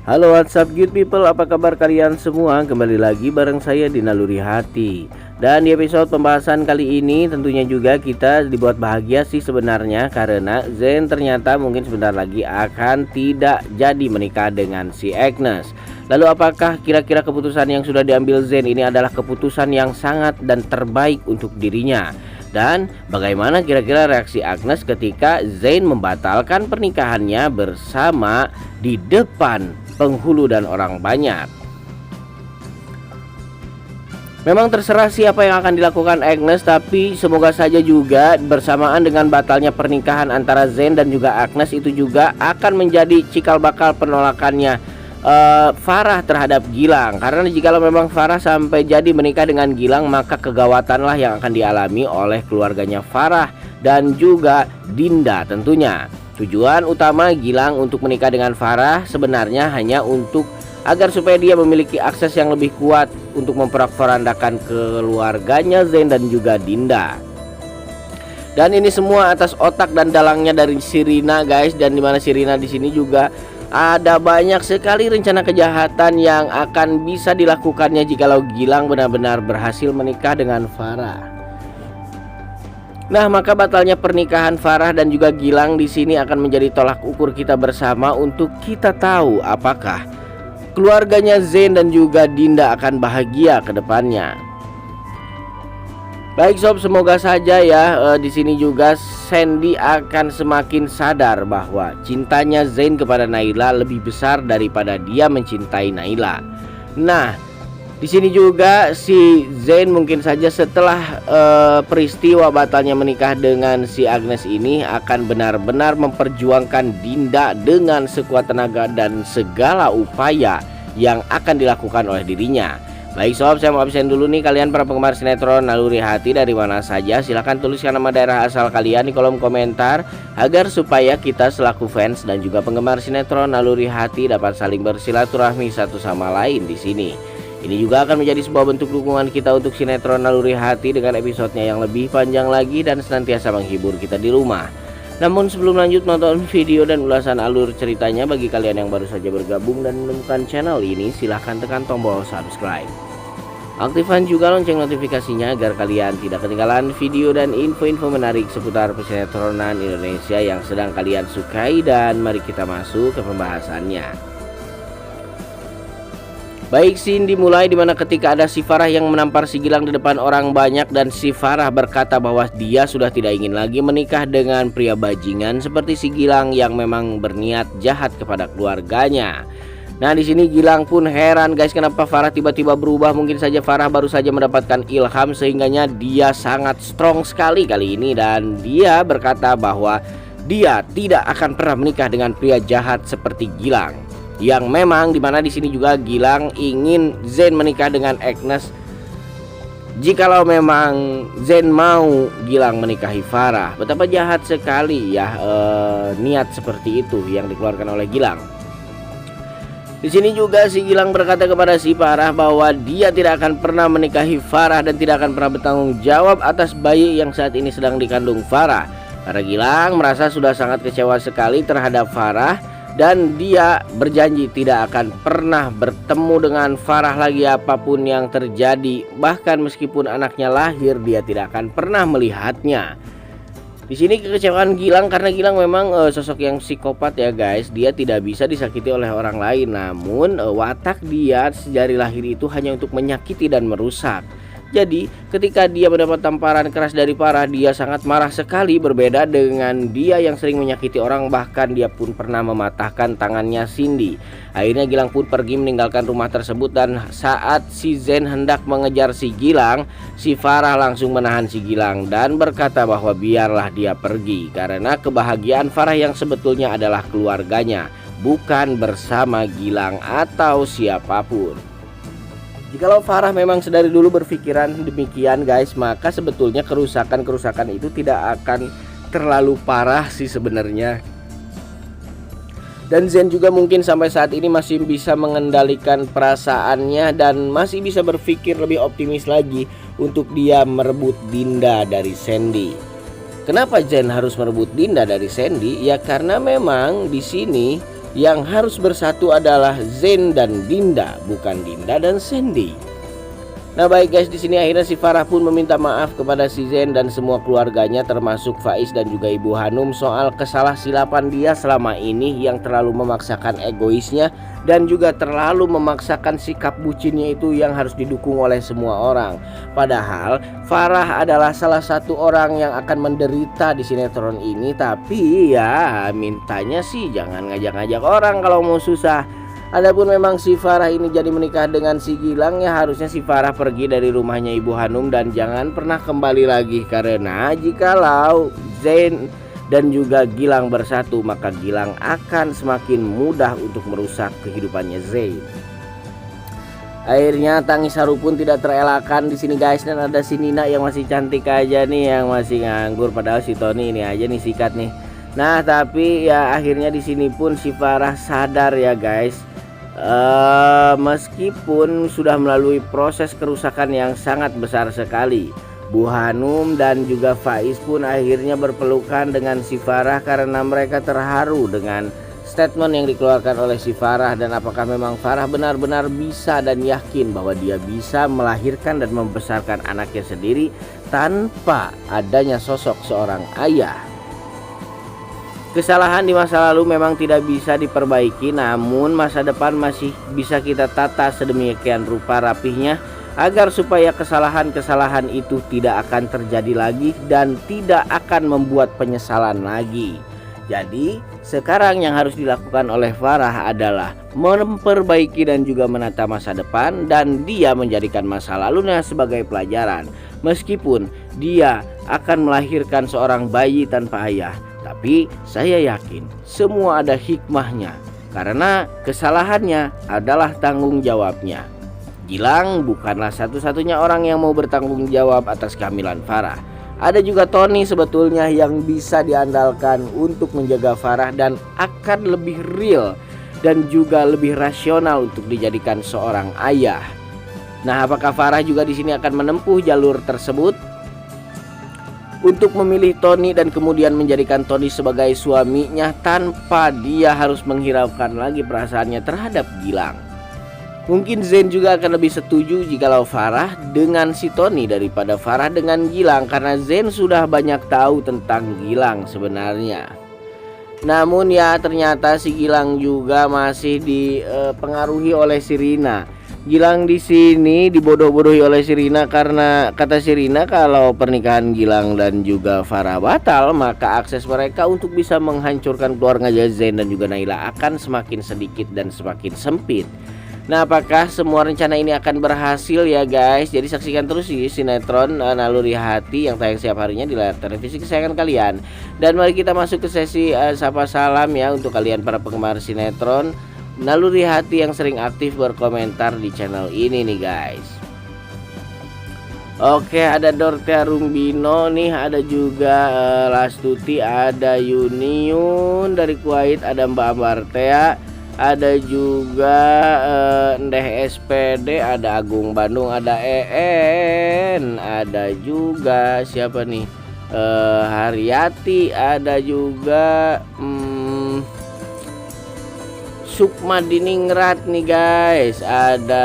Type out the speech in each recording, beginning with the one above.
Halo WhatsApp good people, apa kabar kalian semua? Kembali lagi bareng saya di Naluri Hati. Dan di episode pembahasan kali ini tentunya juga kita dibuat bahagia sih sebenarnya, karena Zen ternyata mungkin sebentar lagi akan tidak jadi menikah dengan si Agnes. Lalu apakah kira-kira keputusan yang sudah diambil Zen ini adalah keputusan yang sangat dan terbaik untuk dirinya? Dan bagaimana kira-kira reaksi Agnes ketika Zain membatalkan pernikahannya bersama di depan penghulu dan orang banyak? Memang terserah siapa yang akan dilakukan Agnes, tapi semoga saja juga bersamaan dengan batalnya pernikahan antara Zain dan juga Agnes itu juga akan menjadi cikal bakal penolakannya Farah terhadap Gilang. Karena jikalau memang Farah sampai jadi menikah dengan Gilang, maka kegawatanlah yang akan dialami oleh keluarganya Farah dan juga Dinda tentunya. Tujuan utama Gilang untuk menikah dengan Farah sebenarnya hanya untuk agar supaya dia memiliki akses yang lebih kuat untuk memperandakan keluarganya Zain dan juga Dinda. Dan ini semua atas otak dan dalangnya dari Sirina guys, dan dimana Sirina di sini juga ada banyak sekali rencana kejahatan yang akan bisa dilakukannya jikalau Gilang benar-benar berhasil menikah dengan Farah. Nah, maka batalnya pernikahan Farah dan juga Gilang di sini akan menjadi tolak ukur kita bersama untuk kita tahu apakah keluarganya Zain dan juga Dinda akan bahagia ke depannya. Baik sob, semoga saja ya di sini juga Sandy akan semakin sadar bahwa cintanya Zain kepada Naila lebih besar daripada dia mencintai Naila. Nah, di sini juga si Zain mungkin saja setelah peristiwa batalnya menikah dengan si Agnes ini akan benar-benar memperjuangkan Dinda dengan sekuat tenaga dan segala upaya yang akan dilakukan oleh dirinya. Baik sob, saya mau absen dulu nih. Kalian para penggemar sinetron Naluri Hati dari mana saja, silahkan tuliskan nama daerah asal kalian di kolom komentar agar supaya kita selaku fans dan juga penggemar sinetron Naluri Hati dapat saling bersilaturahmi satu sama lain di sini. Ini juga akan menjadi sebuah bentuk dukungan kita untuk sinetron Naluri Hati dengan episodenya yang lebih panjang lagi dan senantiasa menghibur kita di rumah. Namun sebelum lanjut nonton video dan ulasan alur ceritanya, bagi kalian yang baru saja bergabung dan menemukan channel ini, silahkan tekan tombol subscribe. Aktifkan juga lonceng notifikasinya agar kalian tidak ketinggalan video dan info-info menarik seputar persinetronan Indonesia yang sedang kalian sukai. Dan mari kita masuk ke pembahasannya. Baik, scene dimulai dimana ketika ada si Farah yang menampar si Gilang di depan orang banyak, dan si Farah berkata bahwa dia sudah tidak ingin lagi menikah dengan pria bajingan seperti si Gilang yang memang berniat jahat kepada keluarganya. Nah, di sini Gilang pun heran guys, kenapa Farah tiba-tiba berubah. Mungkin saja Farah baru saja mendapatkan ilham sehingganya dia sangat strong sekali kali ini, dan dia berkata bahwa dia tidak akan pernah menikah dengan pria jahat seperti Gilang. Yang memang dimana di sini juga Gilang ingin Zain menikah dengan Agnes jikalau memang Zain mau Gilang menikahi Farah. Betapa jahat sekali ya niat seperti itu yang dikeluarkan oleh Gilang. Di sini juga si Gilang berkata kepada si Farah bahwa dia tidak akan pernah menikahi Farah dan tidak akan pernah bertanggung jawab atas bayi yang saat ini sedang dikandung Farah. Karena Gilang merasa sudah sangat kecewa sekali terhadap Farah, dan dia berjanji tidak akan pernah bertemu dengan Farah lagi apapun yang terjadi. Bahkan meskipun anaknya lahir, dia tidak akan pernah melihatnya. Di sini kekecewaan Gilang karena Gilang memang sosok yang psikopat ya guys. Dia tidak bisa disakiti oleh orang lain, namun watak dia sejak lahir itu hanya untuk menyakiti dan merusak. Jadi ketika dia mendapat tamparan keras dari Farah, dia sangat marah sekali. Berbeda dengan dia yang sering menyakiti orang, bahkan dia pun pernah mematahkan tangannya Cindy. Akhirnya Gilang pun pergi meninggalkan rumah tersebut, dan saat si Zain hendak mengejar si Gilang, si Farah langsung menahan si Gilang dan berkata bahwa biarlah dia pergi, karena kebahagiaan Farah yang sebetulnya adalah keluarganya, bukan bersama Gilang atau siapapun. Jikalau Farah memang sedari dulu berpikiran demikian guys, maka sebetulnya kerusakan itu tidak akan terlalu parah sih sebenarnya. Dan Zain juga mungkin sampai saat ini masih bisa mengendalikan perasaannya dan masih bisa berpikir lebih optimis lagi untuk dia merebut Dinda dari Sandy. Kenapa Zain harus merebut Dinda dari Sandy? Ya karena memang di sini Yang harus bersatu adalah Zain dan Dinda, bukan Dinda dan Sandy. Nah baik guys, di sini akhirnya si Farah pun meminta maaf kepada si Zain dan semua keluarganya, termasuk Faiz dan juga Ibu Hanum, soal kesalahsilapan dia selama ini yang terlalu memaksakan egoisnya dan juga terlalu memaksakan sikap bucinnya itu yang harus didukung oleh semua orang. Padahal Farah adalah salah satu orang yang akan menderita di sinetron ini, tapi ya mintanya sih jangan ngajak-ngajak orang kalau mau susah. Adapun memang si Farah ini jadi menikah dengan si Gilang, ya harusnya si Farah pergi dari rumahnya Ibu Hanum dan jangan pernah kembali lagi, karena jikalau Zain dan juga Gilang bersatu maka Gilang akan semakin mudah untuk merusak kehidupannya Zain. Akhirnya tangis haru pun tidak terelakkan di sini guys, dan ada si Nina yang masih cantik aja nih, yang masih nganggur, padahal si Tony ini aja nih sikat nih. Nah tapi ya akhirnya di sini pun si Farah sadar ya guys. Meskipun sudah melalui proses kerusakan yang sangat besar sekali, Bu Hanum dan juga Faiz pun akhirnya berpelukan dengan si Farah karena mereka terharu dengan statement yang dikeluarkan oleh si Farah. Dan apakah memang Farah benar-benar bisa dan yakin bahwa dia bisa melahirkan dan membesarkan anaknya sendiri tanpa adanya sosok seorang ayah. Kesalahan di masa lalu memang tidak bisa diperbaiki, namun masa depan masih bisa kita tata sedemikian rupa rapihnya agar supaya kesalahan-kesalahan itu tidak akan terjadi lagi dan tidak akan membuat penyesalan lagi. Jadi sekarang yang harus dilakukan oleh Farah adalah memperbaiki dan juga menata masa depan, dan dia menjadikan masa lalunya sebagai pelajaran. Meskipun dia akan melahirkan seorang bayi tanpa ayah, tapi saya yakin semua ada hikmahnya, karena kesalahannya adalah tanggung jawabnya. Gilang bukanlah satu-satunya orang yang mau bertanggung jawab atas kehamilan Farah. Ada juga Tony sebetulnya yang bisa diandalkan untuk menjaga Farah dan akan lebih real dan juga lebih rasional untuk dijadikan seorang ayah. Nah, apakah Farah juga di sini akan menempuh jalur tersebut untuk memilih Tony dan kemudian menjadikan Tony sebagai suaminya tanpa dia harus menghiraukan lagi perasaannya terhadap Gilang? Mungkin Zain juga akan lebih setuju jikalau Farah dengan si Tony daripada Farah dengan Gilang, karena Zain sudah banyak tahu tentang Gilang sebenarnya. Namun ya ternyata si Gilang juga masih dipengaruhi oleh si Rina. Gilang di sini dibodoh-bodohi oleh si Rina karena kata si Rina kalau pernikahan Gilang dan juga Farah batal, maka akses mereka untuk bisa menghancurkan keluarga Zain dan juga Naila akan semakin sedikit dan semakin sempit. Nah, apakah semua rencana ini akan berhasil ya guys? Jadi saksikan terus di sinetron Naluri Hati yang tayang setiap harinya di layar televisi kesayangan kalian. Dan mari kita masuk ke sesi sapa salam ya untuk kalian para penggemar sinetron Naluri Hati yang sering aktif berkomentar di channel ini nih guys. Oke, ada Dortea Rumbino nih, ada juga Lastuti, ada Yuniun dari Kuwait, ada Mbak Ambartea, ada juga Ndeh SPD, ada Agung Bandung, ada EN, ada juga siapa nih, Haryati, ada juga Sukma Diningrat nih guys, ada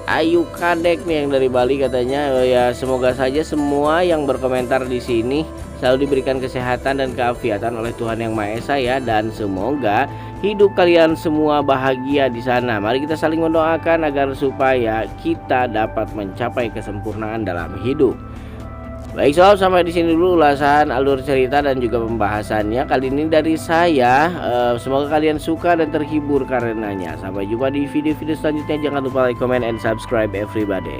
Ayu Kadek nih yang dari Bali katanya. Ya semoga saja semua yang berkomentar di sini selalu diberikan kesehatan dan keafiatan oleh Tuhan Yang Maha Esa ya, dan semoga hidup kalian semua bahagia di sana. Mari kita saling mendoakan agar supaya kita dapat mencapai kesempurnaan dalam hidup. Baik sob, sampai di sini dulu ulasan alur cerita dan juga pembahasannya kali ini dari saya. Semoga kalian suka dan terhibur karenanya. Sampai jumpa di video-video selanjutnya. Jangan lupa like, comment, and subscribe everybody.